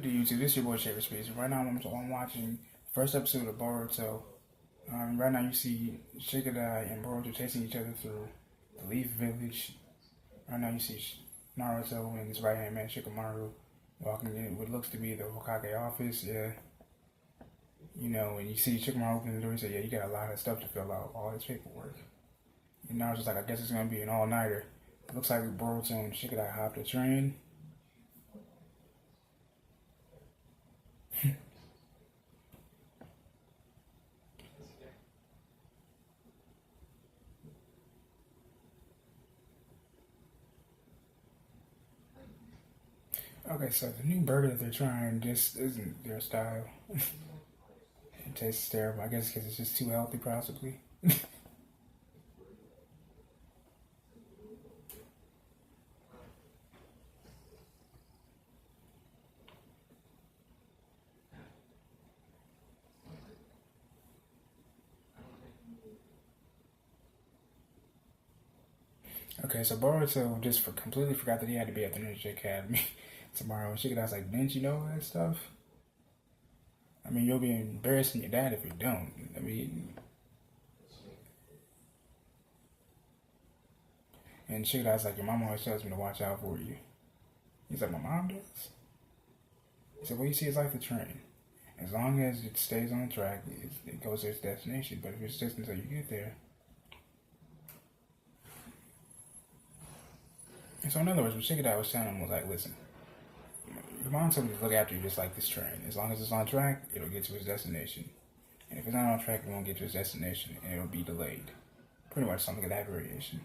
to YouTube. This is your boy Shaver Space. Right now I'm watching the first episode of Boruto. Right now you see Shikadai and Boruto chasing each other through the Leaf Village. Right now you see Naruto and his right hand man Shikamaru walking in what looks to be the Hokage office. Yeah, you know, and you see Shikamaru open the door. He said, "Yeah, you got a lot of stuff to fill out, all this paperwork." And Naruto's like, "I guess it's gonna be an all-nighter." It looks like Boruto and Shikadai hopped a train. Okay, so the new burger that they're trying just isn't their style. It tastes terrible. I guess because it's just too healthy, possibly. Okay, so Boruto just completely forgot that he had to be at the Ninja Academy tomorrow. And Shikadai's like, "Didn't you know all that stuff? I mean, you'll be embarrassing your dad if you don't." I mean, and Shikadai's like, "Your mom always tells me to watch out for you." He's like, "My mom does?" He said, "Well, you see, it's like the train. As long as it stays on the track, it goes to its destination. But if it's just until you get there." And so in other words, what Shikadai was telling him was like, "Listen, your mom told me to look after you just like this train. As long as it's on track, it'll get to its destination. And if it's not on track, it won't get to its destination, and it'll be delayed." Pretty much something of that variation.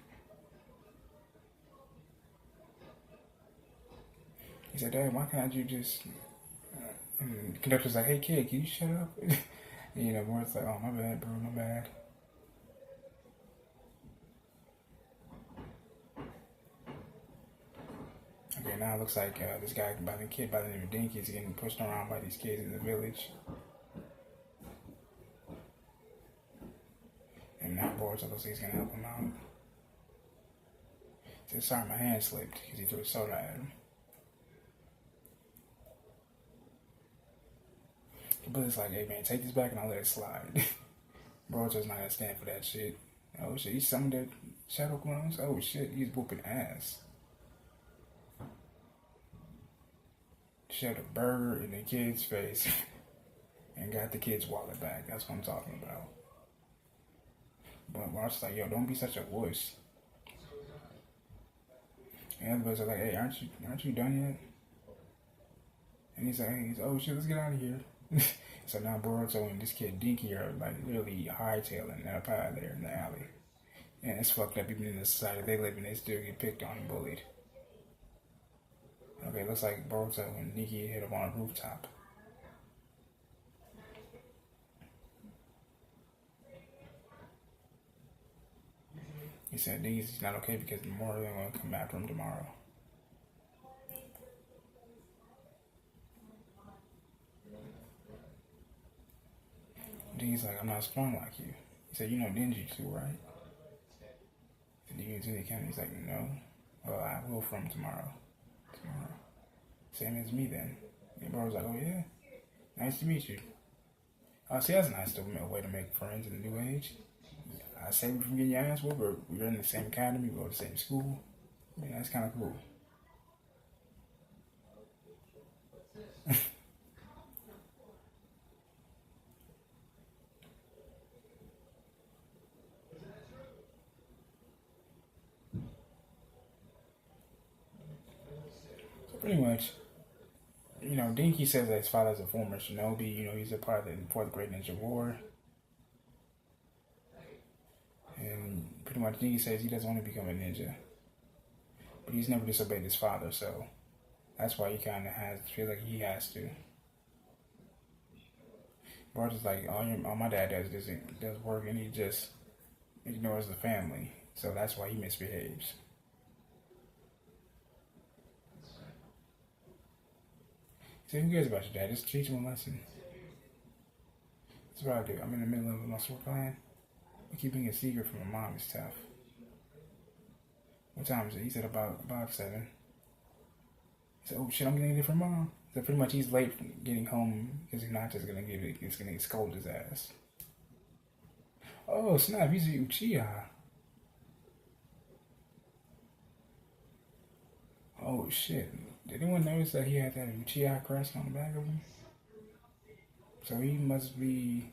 He said, "Dad, why can't you just..." And the conductor's like, "Hey, kid, can you shut up?" And, you know, Morris like, "Oh, my bad, bro, my bad." Okay, now it looks like this guy by the kid by the name of Dinky is getting pushed around by these kids in the village. And now Boruto looks like he's gonna help him out. He said, "Sorry, my hand slipped," because he threw a soda at him. But it's like, "Hey man, take this back and I'll let it slide." Boruto's not gonna stand for that shit. Oh shit, he summoned that shadow clones? Oh shit, he's whooping ass. Shoved a burger in the kid's face and got the kid's wallet back. That's what I'm talking about. But Mark's like, "Yo, don't be such a wuss." And everybody's like, "Hey, aren't you done yet?" And he's like, "Oh shit, let's get out of here." So now Boruto and this kid Dinky are like really hightailing up out there in the alley. And it's fucked up. Even in the society they live in, they still get picked on and bullied. Okay, looks like Boruto and Nikki hit up on a rooftop. He said Nikki's not okay because more of them are going to come after him tomorrow. Dinky's like, "I'm not strong like you." He said, "You know Denji too, right?" He said, "Do you into the academy?" He's like, "No." "Well, I will from tomorrow." Tomorrow. "Same as me then." And Boruto's like, "Oh yeah? Nice to meet you." See, that's a nice way to make friends in the new age. I saved you from getting your ass whooped, but we're in the same academy, we go to the same school. Yeah, that's kind of cool. So pretty much, you know, Dinky says that his father's a former shinobi. You know, he's a part of the Fourth Great Ninja War. And pretty much Dinky says he doesn't want to become a ninja. But he's never disobeyed his father, so that's why he kind of feels like he has to. Boruto's like, all my dad does work, and he just ignores the family. So that's why he misbehaves. He said, "Who cares about your dad? Just teach him a lesson." That's what I do. I'm in the middle of my sword plan. But keeping a secret from my mom is tough. "What time is it?" He said, about 7. He said, "Oh shit, I'm getting it from mom." So pretty much he's late from getting home because he's not just gonna he's gonna scold his ass. Oh snap, he's a Uchiha. Oh shit. Did anyone notice that he had that Uchiha crest on the back of him? So he must be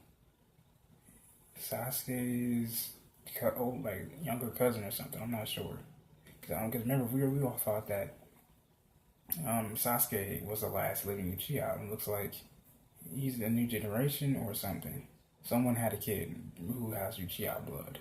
Sasuke's old, like, younger cousin or something. I'm not sure. Because remember, we all thought that Sasuke was the last living Uchiha. It looks like he's a new generation or something. Someone had a kid who has Uchiha blood.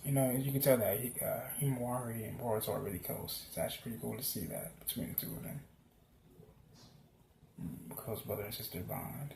You know, you can tell that Himawari and Boruto are really close. It's actually pretty cool to see that between the two of them. Close brother and sister bond.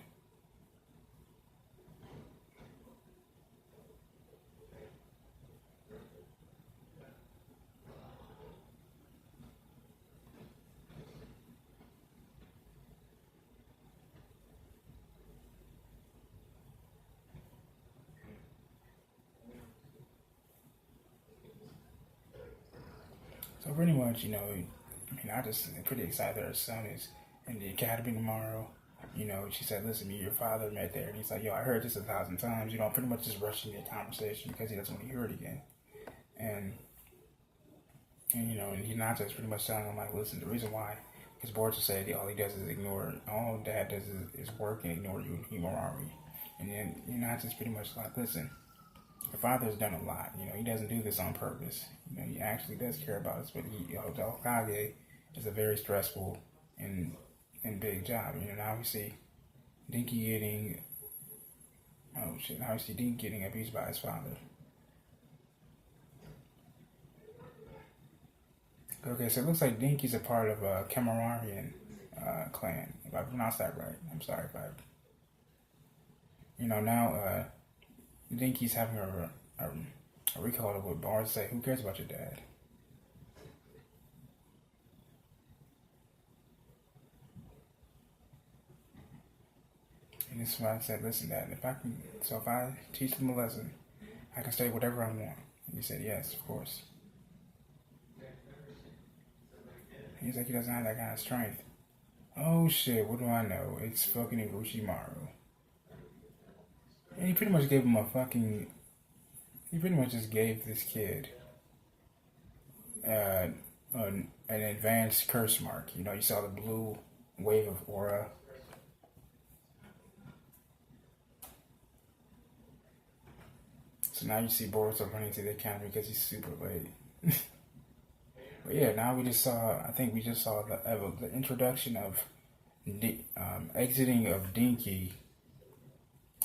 So pretty much, you know, I mean, I just am pretty excited that her son is in the academy tomorrow. You know, she said, listen, me and your father met there. And he's like, yo, I heard this 1,000 times. You know, pretty much just rushing the conversation because he doesn't want to hear it again. And you know, and Hinata's pretty much telling him, like, listen, the reason why, because Boruto said all he does is ignore, all dad does is work and ignore you and Himawari. And then Hinata's pretty much like, listen, your father's done a lot. You know, he doesn't do this on purpose. You know, he actually does care about us, but the Hokage is a very stressful and big job. You know, now we see Dinky getting, oh shit, now we see Dinky getting abused by his father. Okay, so it looks like Dinky's a part of a Camerarian clan. If I pronounced that right, I'm sorry if I. You know, now Dinky's having a recall of what Bars say. Who cares about your dad? And this is why I said, listen, Dad, if I teach them a lesson, I can study whatever I want. And he said, yes, of course. He's like, he doesn't have that kind of strength. Oh shit, what do I know? It's fucking Orochimaru. And he pretty much gave him he pretty much just gave this kid an advanced curse mark. You know, you saw the blue wave of aura. So now you see Boruto running to the academy because he's super late. But yeah, now we just saw the introduction of exiting of Dinky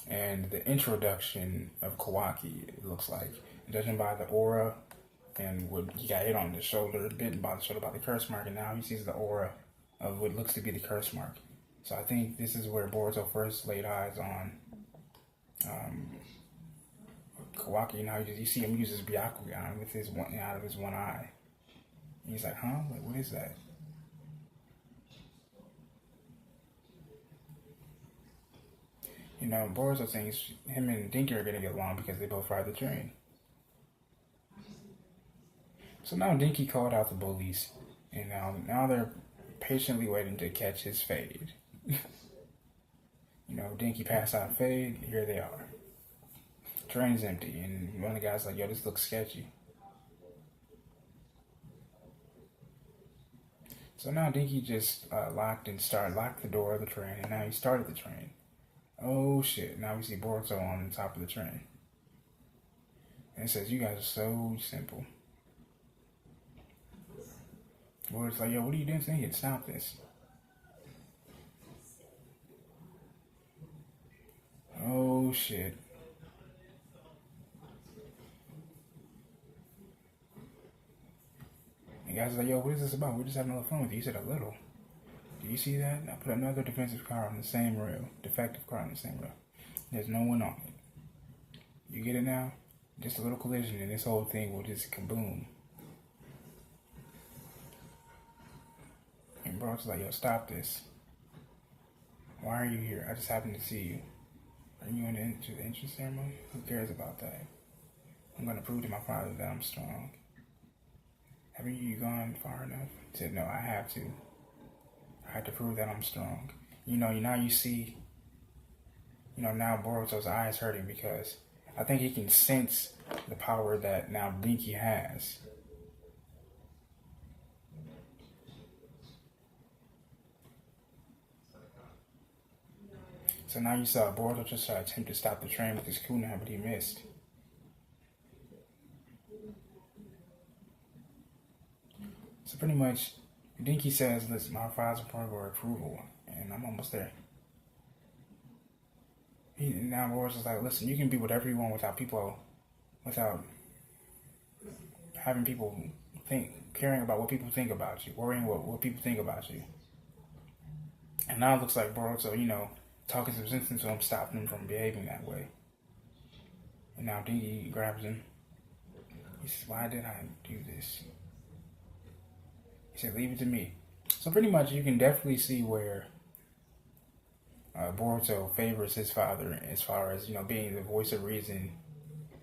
and the introduction of Kawaki, it looks like. Judging by the aura and what he got hit on the shoulder, bitten by the shoulder by the curse mark, and now he sees the aura of what looks to be the curse mark. So I think this is where Boruto first laid eyes on Kawaki. You know, you see him use his Byakugan with his one out of his one eye. And he's like, huh? Like, what is that? You know, Boruto thinks him and Dinky are gonna get along because they both ride the train. So now Dinky called out the bullies, and now they're patiently waiting to catch his fade. You know, Dinky passed out fade, here they are. Train's empty, and one of the guys like, yo, this looks sketchy. So now Dinky just locked the door of the train, and now he started the train. Oh shit, now we see Boruto on the top of the train. And it says, you guys are so simple. Boruto's like, yo, what are you doing thinking? Stop this. Oh shit. And guys are like, yo, what is this about? We're just having a little fun with you. You said a little. Do you see that? I put another defensive car on the same rail. Defective car on the same rail. There's no one on it. You get it now? Just a little collision and this whole thing will just kaboom. And and Boruto's like, yo, stop this. Why are you here? I just happened to see you. Are you into the entrance ceremony? Who cares about that? I'm going to prove to my father that I'm strong. Haven't you gone far enough? He said, no, I have to. I have to prove that I'm strong. Now you see, now Boruto's eyes hurting because I think he can sense the power that now Dinky has. So now you saw Boruto just attempt to stop the train with his kunai, but he missed. So pretty much, Dinky says, listen, my father's part for approval, and I'm almost there. Now Boruto's like, listen, you can be whatever you want without having people caring about what people think about you, worrying what people think about you. And now it looks like Boruto, talking some sense into him, stopping him from behaving that way. And now Dinky grabs him. He says, why did I do this? He said, leave it to me. So pretty much you can definitely see where Boruto favors his father as far as, being the voice of reason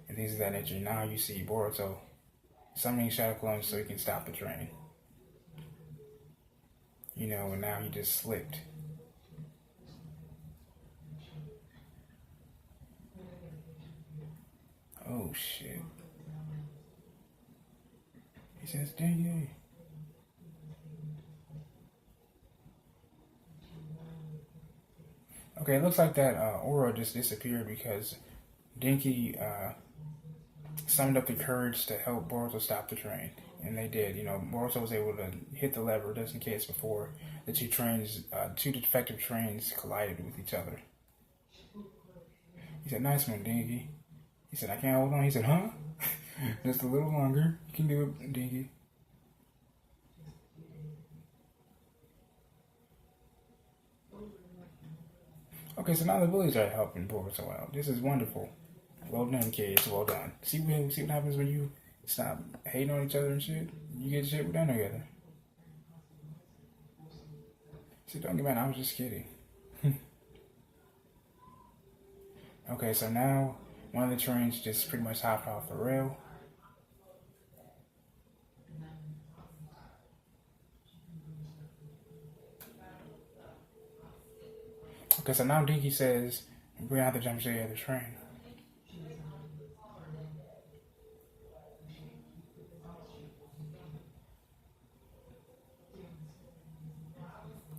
and things of that nature. Now you see Boruto summoning shadow clones so he can stop the train. And now he just slipped. Oh shit. He says, dang it. Okay, it looks like that aura just disappeared because Dinky summoned up the courage to help Boruto stop the train. And they did. Boruto was able to hit the lever just in case before the two defective trains collided with each other. He said, nice one, Dinky. He said, I can't hold on. He said, huh? Just a little longer. You can do it, Dinky. Okay, so now the bullies are helping Boruto out. This is wonderful. Well done, kids. Well done. See what happens when you stop hating on each other and shit? You get shit done together. See, don't get mad. I was just kidding. Okay, so now one of the trains just pretty much hopped off the rail. Okay, so now Dinky says, we're going to have to jump to the other train.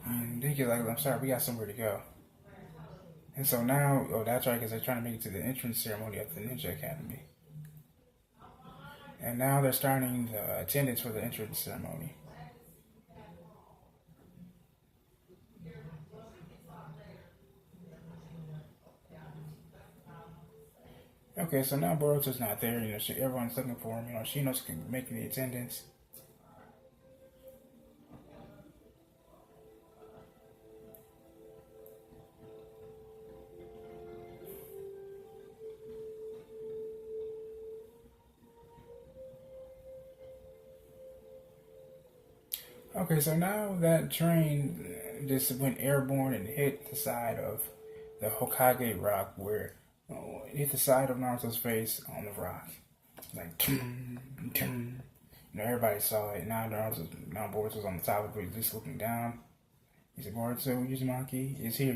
And Dinky's like, I'm sorry, we got somewhere to go. And so now, that's right, because they're trying to make it to the entrance ceremony at the Ninja Academy. And now they're starting the attendance for the entrance ceremony. Okay, so now Boruto's not there. Everyone's looking for him. Shino's making the attendance. Okay, so now that train just went airborne and hit the side of the Hokage rock where it hit the side of Naruto's face on the rock. Like, tum, tum. Everybody saw it. Now Boruto's on the top of it, just looking down. He said, Boruto, Uzamaki is here,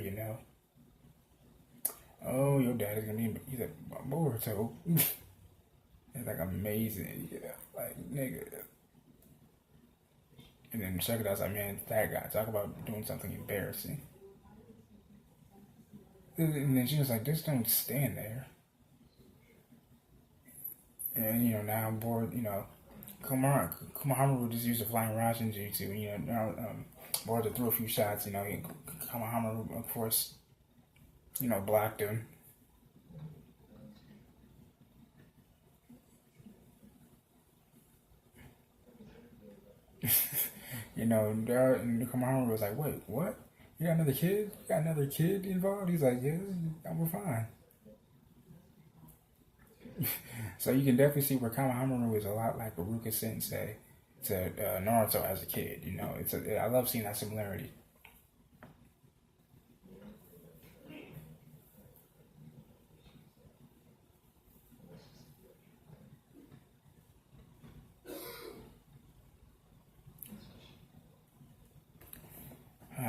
Oh, your dad is gonna be. He said, Boruto. It's like amazing. Like, nigga. And then check it out, I was like, man, that guy, talk about doing something embarrassing. And then she was like, just don't stand there. And, now I'm bored, Konohamaru just used the flying Rasen jutsu. Boruto threw a few shots, Konohamaru, of course, blocked him. And Konohamaru was like, wait, what? You got another kid? You got another kid involved? He's like, yeah, we're fine. So you can definitely see where Konohamaru is a lot like Baruka Sensei. Naruto as a kid. You know, I love seeing that similarity.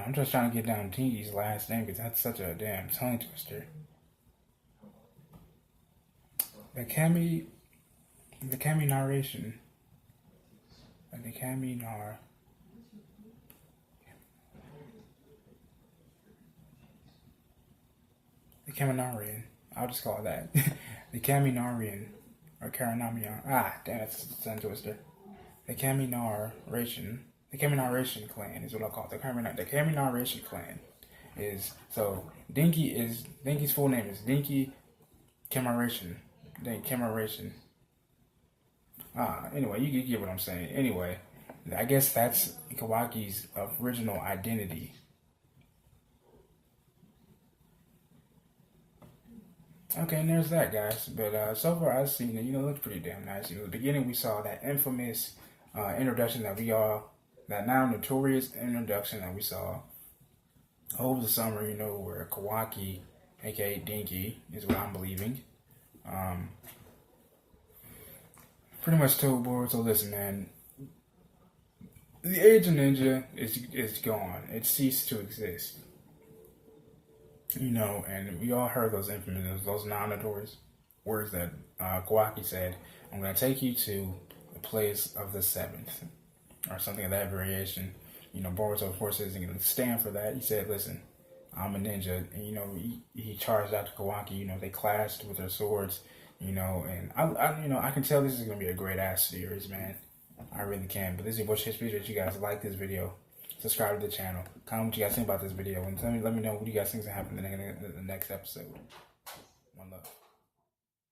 I'm just trying to get down Tingy's last name because that's such a damn tongue twister. The Kami narration. The Kami nar. The Kaminarian. I'll just call it that. The Kaminarian. Or Karanamian. Ah, damn, that's a tongue twister. The Kami narration. The Kami narration clan is what I call it. The Kami narration clan is, so Dinky's full name is Dinky Kamiration. Anyway, you get what I'm saying. Anyway, I guess that's Kawaki's original identity. Okay, and there's that, guys. But so far I've seen it. You know, it looks pretty damn nice. You know, at the beginning we saw that infamous introduction that now notorious introduction that we saw over the summer. You know, where Kawaki, aka Dinky, is what I'm believing. Pretty much told Boruto, listen, man, the age of ninja is gone. It ceased to exist. You know, and we all heard those infamous, those non-notorious words that Kawaki said, I'm going to take you to the place of the seventh, or something of that variation. You know, Boruto, of course, isn't going to stand for that. He said, listen, I'm a ninja. And, you know, he charged out to Kawaki. You know, they clashed with their swords, you know, and I can tell this is going to be a great ass series, man. I really can. But this is your Bush History. That you guys like this video. Subscribe to the channel. Comment what you guys think about this video. And let me know what you guys think is going to happen in the next episode. One love.